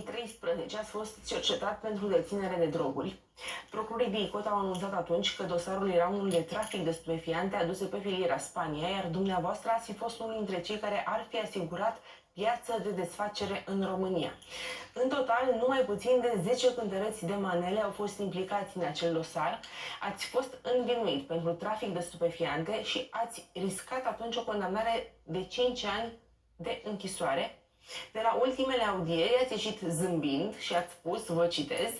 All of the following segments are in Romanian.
2013 ați fost cercetat pentru deținere de droguri. Procurorii de ICOT au anunțat atunci că dosarul era unul de trafic de stupefiante aduse pe filiera Spania, iar dumneavoastră ați fi fost unul dintre cei care ar fi asigurat piață de desfacere în România. În total, numai puțin de 10 cântăreți de manele au fost implicați în acel dosar. Ați fost învinuit pentru trafic de stupefiante și ați riscat atunci o condamnare de 5 ani de închisoare. De la ultimele audieri ați ieșit zâmbind și ați spus, vă citez,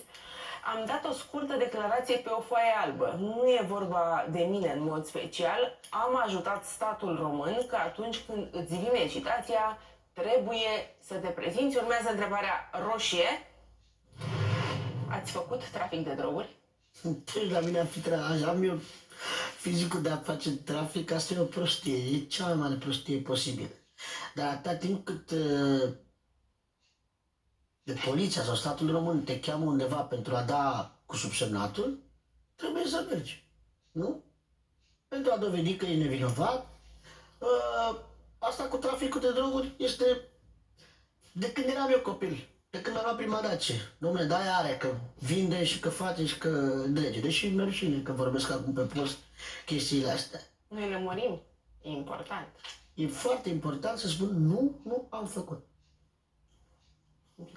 am dat o scurtă declarație pe o foaie albă. Nu e vorba de mine în mod special. Am ajutat statul român că atunci când îți vine citația, trebuie să te prezinți. Urmează întrebarea roșie. Ați făcut trafic de droguri? Deci la mine am eu fizicul de a face trafic, asta e o prostie, e cea mai mare prostie posibilă. Dar atâta timp cât de poliția sau statul român te cheamă undeva pentru a da cu subsemnatul, trebuie să mergi, nu? Pentru a dovedi că e nevinovat. Asta cu traficul de droguri este de când eram eu copil, de când am luat prima Dacie. Dom'le, de-aia are că vinde și că face și că drege. Deși mi-e rușine că vorbesc acum pe post chestiile astea. Noi lămurim. E important. E foarte important să spun nu am făcut. Bine.